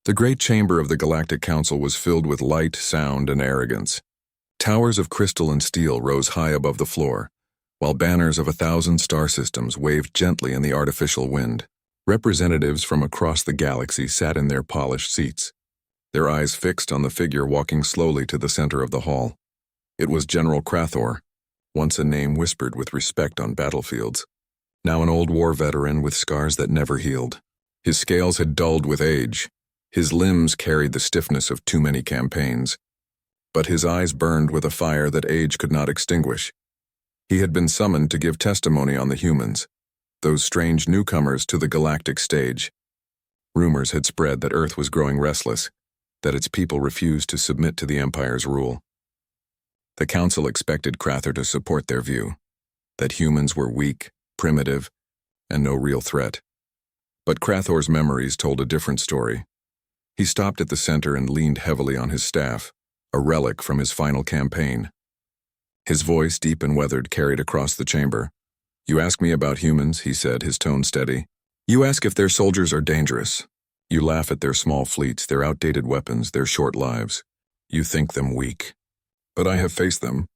The great chamber of the Galactic Council was filled with light, sound, and arrogance. Towers of crystal and steel rose high above the floor, while banners of 1,000 star systems waved gently in the artificial wind. Representatives from across the galaxy sat in their polished seats, their eyes fixed on the figure walking slowly to the center of the hall. It was General Krathor, once a name whispered with respect on battlefields, now an old war veteran with scars that never healed. His scales had dulled with age. His limbs carried the stiffness of too many campaigns, but his eyes burned with a fire that age could not extinguish. He had been summoned to give testimony on the humans, those strange newcomers to the galactic stage. Rumors had spread that Earth was growing restless, that its people refused to submit to the Empire's rule. The Council expected Krathor to support their view, that humans were weak, primitive, and no real threat. But Krathor's memories told a different story. He stopped at the center and leaned heavily on his staff, a relic from his final campaign. His voice, deep and weathered, carried across the chamber. "You ask me about humans," he said, his tone steady. "You ask if their soldiers are dangerous. You laugh at their small fleets, their outdated weapons, their short lives. You think them weak. But I have faced them.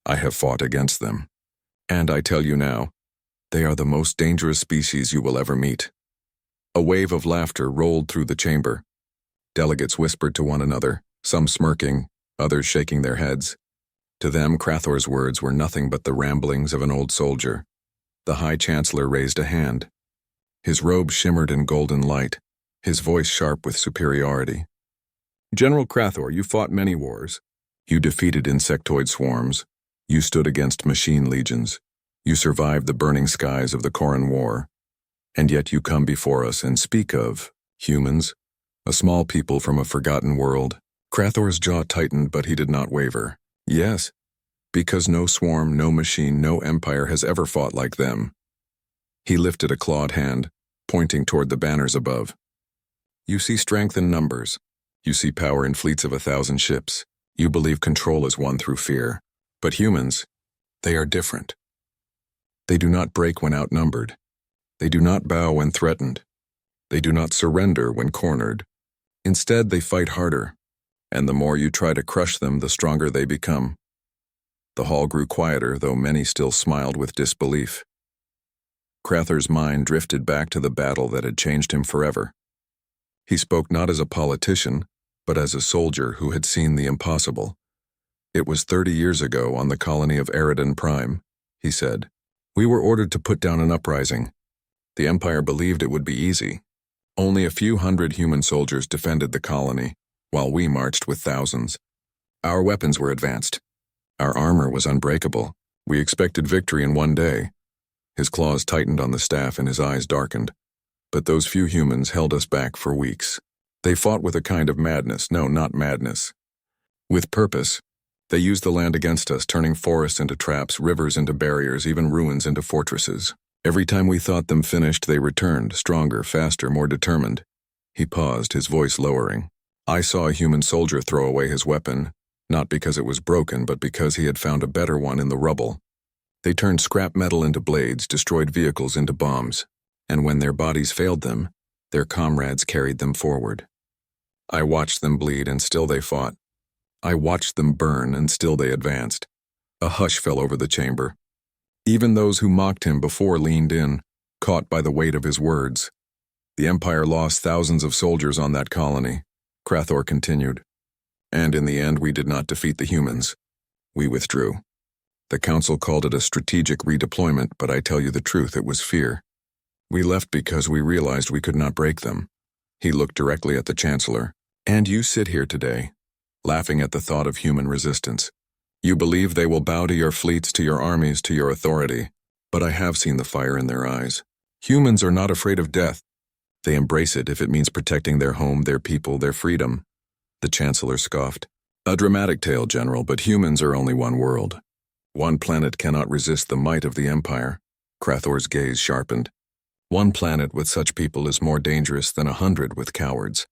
I have fought against them. And I tell you now, they are the most dangerous species you will ever meet." A wave of laughter rolled through the chamber. Delegates whispered to one another, some smirking, others shaking their heads. To them, Krathor's words were nothing but the ramblings of an old soldier. The High Chancellor raised a hand. His robe shimmered in golden light, his voice sharp with superiority. "General Krathor, you fought many wars. You defeated insectoid swarms. You stood against machine legions. You survived the burning skies of the Corran War. And yet you come before us and speak of humans, a small people from a forgotten world." Krathor's jaw tightened, but he did not waver. "Yes, because no swarm, no machine, no empire has ever fought like them." He lifted a clawed hand, pointing toward the banners above. "You see strength in numbers. You see power in fleets of 1,000 ships. You believe control is won through fear. But humans, they are different. They do not break when outnumbered. They do not bow when threatened. They do not surrender when cornered. Instead, they fight harder, and the more you try to crush them, the stronger they become." The hall grew quieter, though many still smiled with disbelief. Krathor's mind drifted back to the battle that had changed him forever. He spoke not as a politician, but as a soldier who had seen the impossible. "It was 30 years ago on the colony of Eridan Prime," he said. "We were ordered to put down an uprising. The Empire believed it would be easy. Only a few hundred human soldiers defended the colony, while we marched with thousands. Our weapons were advanced. Our armor was unbreakable. We expected victory in one day." His claws tightened on the staff and his eyes darkened. "But those few humans held us back for weeks. They fought with a kind of madness, no, not madness. With purpose. They used the land against us, turning forests into traps, rivers into barriers, even ruins into fortresses. Every time we thought them finished, they returned, stronger, faster, more determined." He paused, his voice lowering. "I saw a human soldier throw away his weapon, not because it was broken, but because he had found a better one in the rubble. They turned scrap metal into blades, destroyed vehicles into bombs, and when their bodies failed them, their comrades carried them forward. I watched them bleed, and still they fought. I watched them burn, and still they advanced." A hush fell over the chamber. Even those who mocked him before leaned in, caught by the weight of his words. "The Empire lost thousands of soldiers on that colony," Krathor continued. "And in the end, we did not defeat the humans. We withdrew. The Council called it a strategic redeployment, but I tell you the truth, it was fear. We left because we realized we could not break them." He looked directly at the Chancellor. "And you sit here today, laughing at the thought of human resistance. You believe they will bow to your fleets, to your armies, to your authority. But I have seen the fire in their eyes. Humans are not afraid of death. They embrace it if it means protecting their home, their people, their freedom." The Chancellor scoffed. "A dramatic tale, General, but humans are only one world. One planet cannot resist the might of the Empire." Krathor's gaze sharpened. "One planet with such people is more dangerous than 100 with cowards.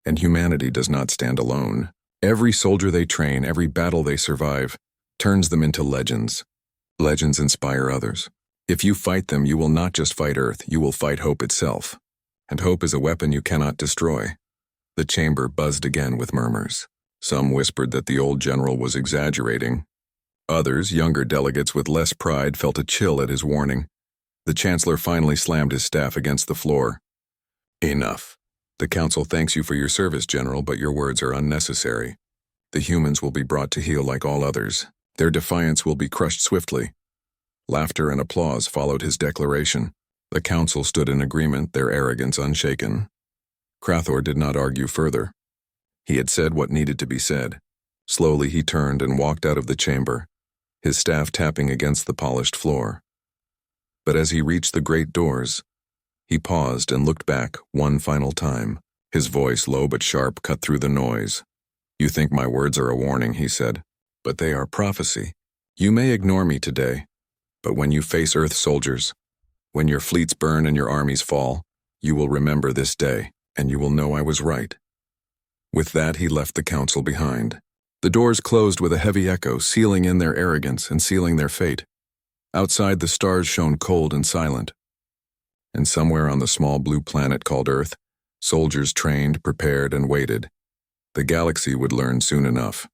And humanity does not stand alone. Every soldier they train, every battle they survive, turns them into legends. Legends inspire others. If you fight them, you will not just fight Earth, you will fight hope itself. And hope is a weapon you cannot destroy. The chamber buzzed again with murmurs. Some whispered that the old general was exaggerating. Others, younger delegates with less pride, felt a chill at his warning. The chancellor finally slammed his staff against the floor. Enough. The council thanks you for your service, General, but your words are unnecessary. The humans will be brought to heel like all others. Their defiance will be crushed swiftly. Laughter and applause followed his declaration. The council stood in agreement, their arrogance unshaken. Crathor did not argue further. He had said what needed to be said. Slowly he turned and walked out of the chamber, his staff tapping against the polished floor. But as he reached the great doors, he paused and looked back one final time. His voice, low but sharp, cut through the noise. "You think my words are a warning," he said, "but they are prophecy. You may ignore me today, but when you face Earth soldiers, when your fleets burn and your armies fall, you will remember this day, and you will know I was right." With that, he left the council behind. The doors closed with a heavy echo, sealing in their arrogance and sealing their fate. Outside, the stars shone cold and silent. And somewhere on the small blue planet called Earth, soldiers trained, prepared, and waited. The galaxy would learn soon enough.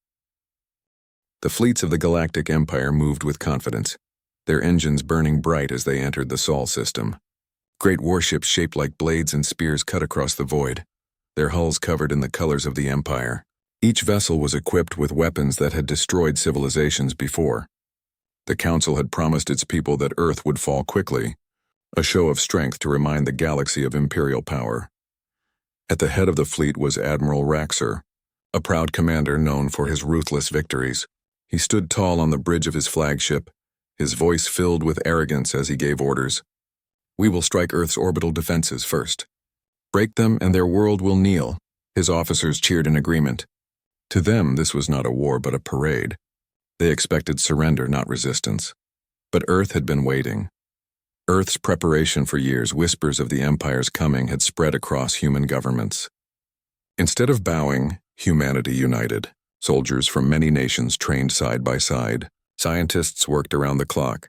The fleets of the Galactic Empire moved with confidence, their engines burning bright as they entered the Sol system. Great warships shaped like blades and spears cut across the void, their hulls covered in the colors of the Empire. Each vessel was equipped with weapons that had destroyed civilizations before. The Council had promised its people that Earth would fall quickly, a show of strength to remind the galaxy of imperial power. At the head of the fleet was Admiral Raxer, a proud commander known for his ruthless victories. He stood tall on the bridge of his flagship, his voice filled with arrogance as he gave orders. "We will strike Earth's orbital defenses first. Break them and their world will kneel." His officers cheered in agreement. To them, this was not a war but a parade. They expected surrender, not resistance. But Earth had been waiting. Earth's preparation for years, whispers of the Empire's coming had spread across human governments. Instead of bowing, humanity united. Soldiers from many nations trained side by side. Scientists worked around the clock,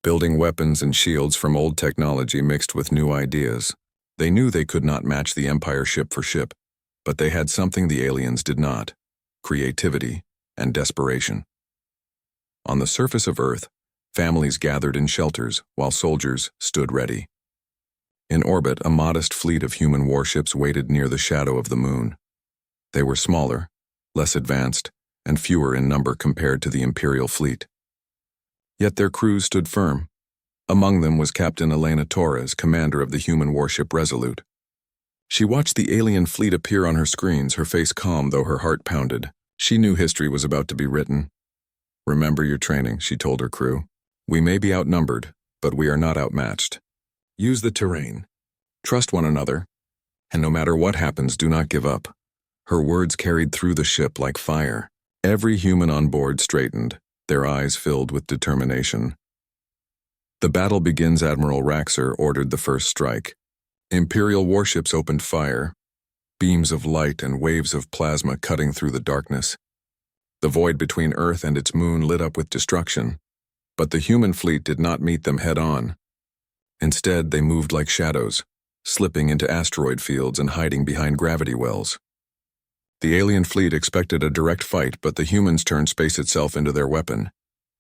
building weapons and shields from old technology mixed with new ideas. They knew they could not match the Empire ship for ship, but they had something the aliens did not: creativity and desperation. On the surface of Earth, families gathered in shelters while soldiers stood ready. In orbit, a modest fleet of human warships waited near the shadow of the moon. They were smaller, less advanced, and fewer in number compared to the Imperial fleet. Yet their crews stood firm. Among them was Captain Elena Torres, commander of the human warship Resolute. She watched the alien fleet appear on her screens, her face calm though her heart pounded. She knew history was about to be written. "Remember your training," she told her crew. "We may be outnumbered, but we are not outmatched. Use the terrain. Trust one another. And no matter what happens, do not give up." Her words carried through the ship like fire. Every human on board straightened, their eyes filled with determination. "The battle begins," Admiral Raxer ordered the first strike. Imperial warships opened fire, beams of light and waves of plasma cutting through the darkness. The void between Earth and its moon lit up with destruction, but the human fleet did not meet them head-on. Instead, they moved like shadows, slipping into asteroid fields and hiding behind gravity wells. The alien fleet expected a direct fight, but the humans turned space itself into their weapon.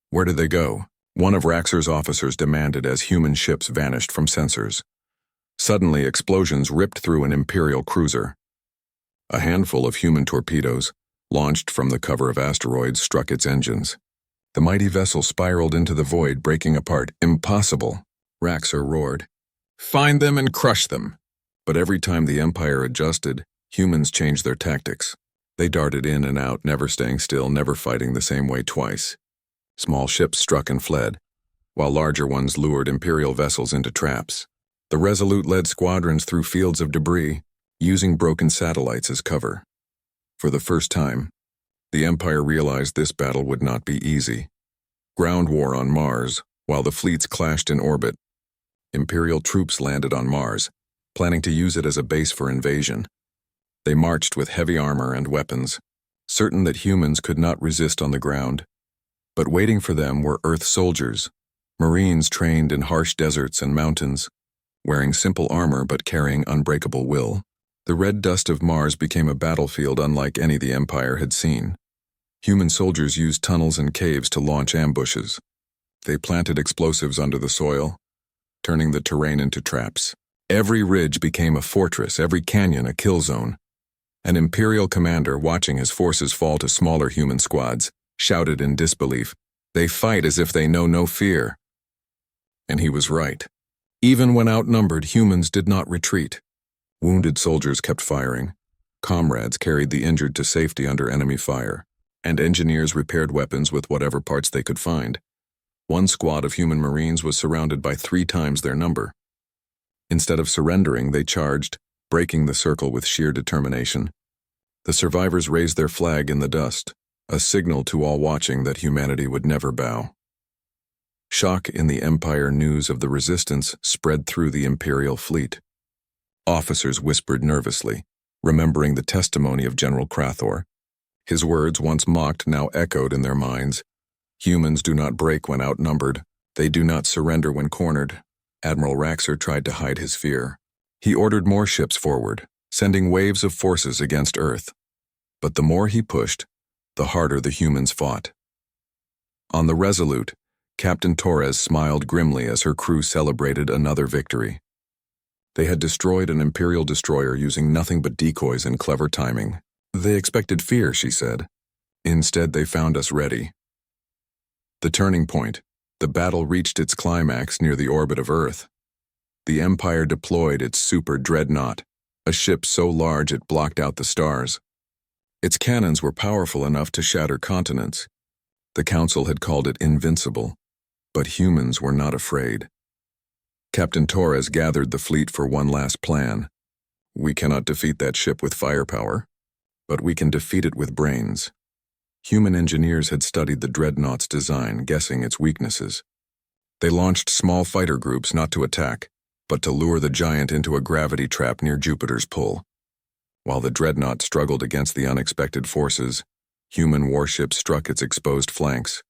Where did they go? One of Raxer's officers demanded as human ships vanished from sensors. Suddenly, explosions ripped through an Imperial cruiser. A handful of human torpedoes, launched from the cover of asteroids, struck its engines. The mighty vessel spiraled into the void, breaking apart. "Impossible," Raxer roared. "Find them and crush them." But every time the Empire adjusted, humans changed their tactics. They darted in and out, never staying still, never fighting the same way twice. Small ships struck and fled, while larger ones lured Imperial vessels into traps. The Resolute led squadrons through fields of debris, using broken satellites as cover. For the first time, the Empire realized this battle would not be easy. Ground war on Mars, while the fleets clashed in orbit. Imperial troops landed on Mars, planning to use it as a base for invasion. They marched with heavy armor and weapons, certain that humans could not resist on the ground. But waiting for them were Earth soldiers, Marines trained in harsh deserts and mountains, wearing simple armor but carrying unbreakable will. The red dust of Mars became a battlefield unlike any the Empire had seen. Human soldiers used tunnels and caves to launch ambushes. They planted explosives under the soil, turning the terrain into traps. Every ridge became a fortress, every canyon a kill zone. An Imperial commander, watching his forces fall to smaller human squads, shouted in disbelief, "They fight as if they know no fear." And he was right. Even when outnumbered, humans did not retreat. Wounded soldiers kept firing. Comrades carried the injured to safety under enemy fire, and engineers repaired weapons with whatever parts they could find. One squad of human Marines was surrounded by 3 times their number. Instead of surrendering, they charged, breaking the circle with sheer determination. The survivors raised their flag in the dust, a signal to all watching that humanity would never bow. Shock in the Empire news of the resistance spread through the Imperial fleet. Officers whispered nervously, remembering the testimony of General Krathor. His words, once mocked, now echoed in their minds. Humans do not break when outnumbered. They do not surrender when cornered. Admiral Raxer tried to hide his fear. He ordered more ships forward, sending waves of forces against Earth. But the more he pushed, the harder the humans fought. On the Resolute, Captain Torres smiled grimly as her crew celebrated another victory. They had destroyed an Imperial destroyer using nothing but decoys and clever timing. They expected fear, she said. Instead, they found us ready. The turning point. The battle reached its climax near the orbit of Earth. The Empire deployed its super dreadnought, a ship so large it blocked out the stars. Its cannons were powerful enough to shatter continents. The Council had called it invincible, but humans were not afraid. Captain Torres gathered the fleet for one last plan. We cannot defeat that ship with firepower, but we can defeat it with brains. Human engineers had studied the dreadnought's design, guessing its weaknesses. They launched small fighter groups not to attack, but to lure the giant into a gravity trap near Jupiter's pull. While the dreadnought struggled against the unexpected forces, human warships struck its exposed flanks.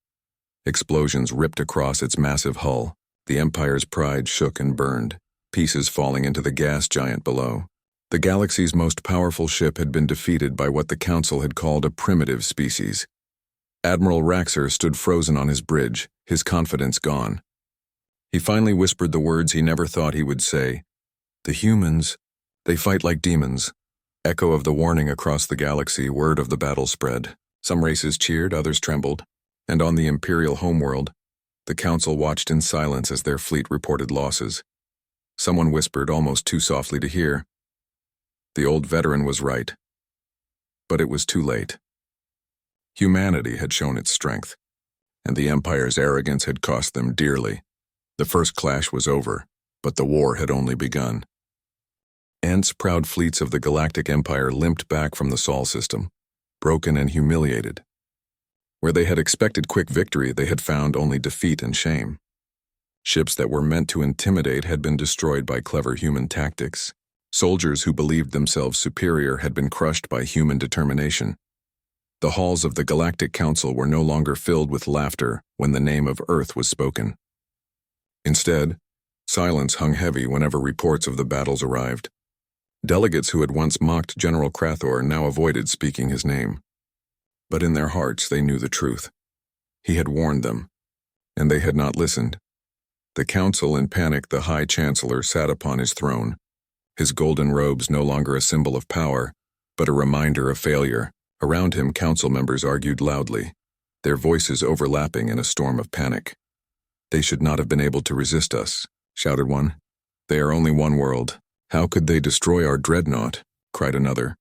Explosions ripped across its massive hull. The Empire's pride shook and burned, pieces falling into the gas giant below. The galaxy's most powerful ship had been defeated by what the Council had called a primitive species. Admiral Raxer stood frozen on his bridge, his confidence gone. He finally whispered the words he never thought he would say. "The humans, they fight like demons." Echo of the warning across the galaxy, word of the battle spread. Some races cheered, others trembled. And on the Imperial homeworld, the Council watched in silence as their fleet reported losses. Someone whispered, almost too softly to hear. The old veteran was right. But it was too late. Humanity had shown its strength, and the Empire's arrogance had cost them dearly. The first clash was over, but the war had only begun. Ent's proud fleets of the Galactic Empire limped back from the Sol system, broken and humiliated. Where they had expected quick victory, they had found only defeat and shame. Ships that were meant to intimidate had been destroyed by clever human tactics. Soldiers who believed themselves superior had been crushed by human determination. The halls of the Galactic Council were no longer filled with laughter when the name of Earth was spoken. Instead, silence hung heavy whenever reports of the battles arrived. Delegates who had once mocked General Krathor now avoided speaking his name. But in their hearts they knew the truth. He had warned them, and they had not listened. The Council, in panic, the High Chancellor sat upon his throne, his golden robes no longer a symbol of power, but a reminder of failure. Around him, Council members argued loudly, their voices overlapping in a storm of panic. "They should not have been able to resist us," shouted one. "They are only one world. How could they destroy our dreadnought?" cried another.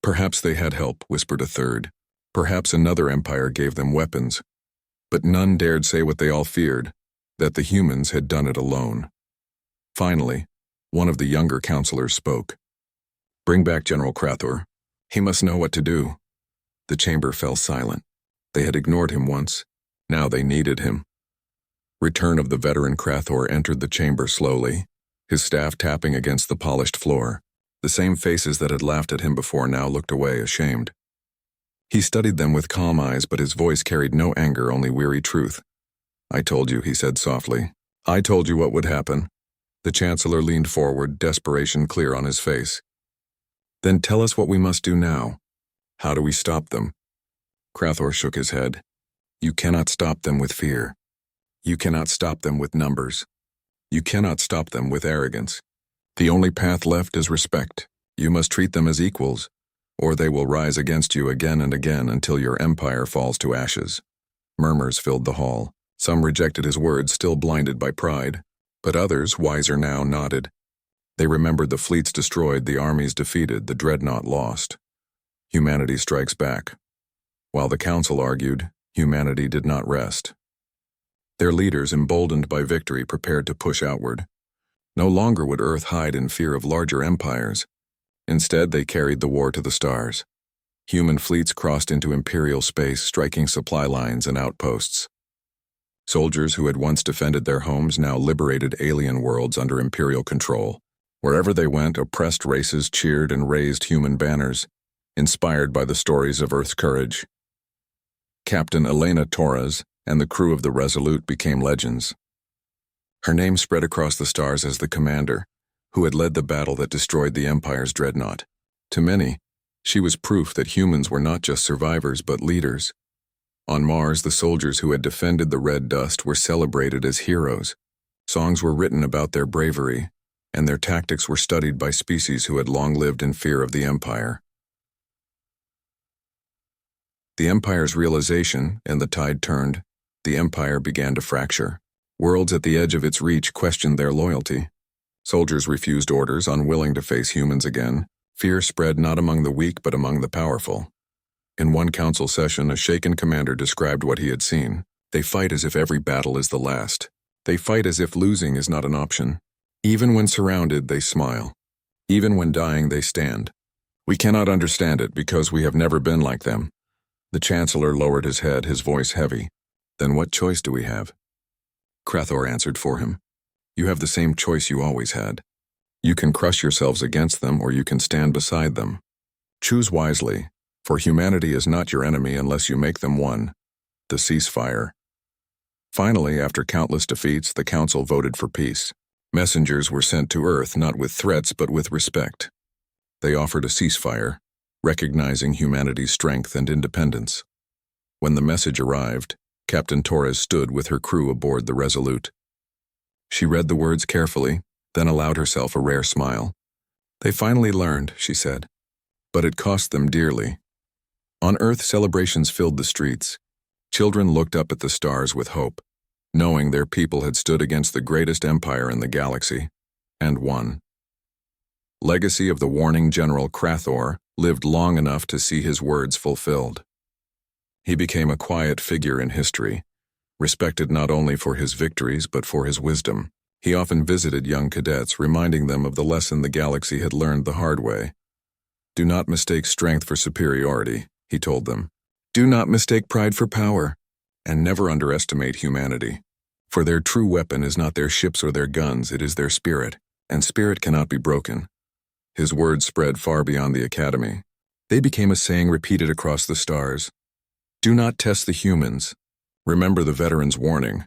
"Perhaps they had help," whispered a third. "Perhaps another empire gave them weapons." But none dared say what they all feared, that the humans had done it alone. Finally, one of the younger counselors spoke. "Bring back General Krathor. He must know what to do." The chamber fell silent. They had ignored him once. Now they needed him. Return of the veteran Krathor entered the chamber slowly, his staff tapping against the polished floor. The same faces that had laughed at him before now looked away, ashamed. He studied them with calm eyes, but his voice carried no anger, only weary truth. "I told you," he said softly. "I told you what would happen." The Chancellor leaned forward, desperation clear on his face. Then tell us what we must do now. How do we stop them? Krathor shook his head. You cannot stop them with fear. You cannot stop them with numbers. You cannot stop them with arrogance. The only path left is respect. You must treat them as equals, or they will rise against you again and again until your empire falls to ashes. Murmurs filled the hall. Some rejected his words, still blinded by pride, but others, wiser now, nodded. They remembered the fleets destroyed, the armies defeated, the dreadnought lost. Humanity strikes back. While the council argued, humanity did not rest. Their leaders, emboldened by victory, prepared to push outward. No longer would Earth hide in fear of larger empires. Instead, they carried the war to the stars. Human fleets crossed into imperial space, striking supply lines and outposts. Soldiers who had once defended their homes now liberated alien worlds under imperial control. Wherever they went, oppressed races cheered and raised human banners, inspired by the stories of Earth's courage. Captain Elena Torres and the crew of the Resolute became legends. Her name spread across the stars as the commander, who had led the battle that destroyed the Empire's dreadnought. To many, she was proof that humans were not just survivors but leaders. On Mars, the soldiers who had defended the red dust were celebrated as heroes. Songs were written about their bravery, and their tactics were studied by species who had long lived in fear of the Empire. The Empire's realization, and the tide turned. The Empire began to fracture. Worlds at the edge of its reach questioned their loyalty. Soldiers refused orders, unwilling to face humans again. Fear spread not among the weak but among the powerful. In one council session, a shaken commander described what he had seen. They fight as if every battle is the last. They fight as if losing is not an option. Even when surrounded, they smile. Even when dying, they stand. We cannot understand it because we have never been like them. The Chancellor lowered his head, his voice heavy. Then what choice do we have? Krathor answered for him. You have the same choice you always had. You can crush yourselves against them, or you can stand beside them. Choose wisely, for humanity is not your enemy unless you make them one. The ceasefire. Finally, after countless defeats, the Council voted for peace. Messengers were sent to Earth not with threats but with respect. They offered a ceasefire, recognizing humanity's strength and independence. When the message arrived, Captain Torres stood with her crew aboard the Resolute. She read the words carefully, then allowed herself a rare smile. They finally learned, she said, but it cost them dearly. On Earth, celebrations filled the streets. Children looked up at the stars with hope, knowing their people had stood against the greatest empire in the galaxy, and won. Legacy of the warning General Krathor lived long enough to see his words fulfilled. He became a quiet figure in history, respected not only for his victories but for his wisdom. He often visited young cadets, reminding them of the lesson the galaxy had learned the hard way. Do not mistake strength for superiority, he told them. Do not mistake pride for power, and never underestimate humanity. For their true weapon is not their ships or their guns, it is their spirit, and spirit cannot be broken. His words spread far beyond the academy. They became a saying repeated across the stars. Do not test the humans. Remember the veteran's warning.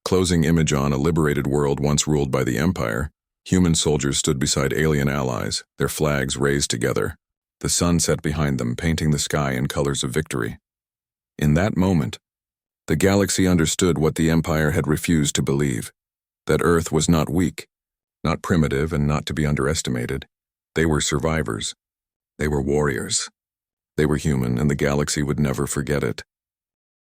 Closing image on a liberated world once ruled by the Empire, human soldiers stood beside alien allies, their flags raised together. The sun set behind them, painting the sky in colors of victory. In that moment, the galaxy understood what the Empire had refused to believe, that Earth was not weak, not primitive, and not to be underestimated. They were survivors. They were warriors. They were human, and the galaxy would never forget it.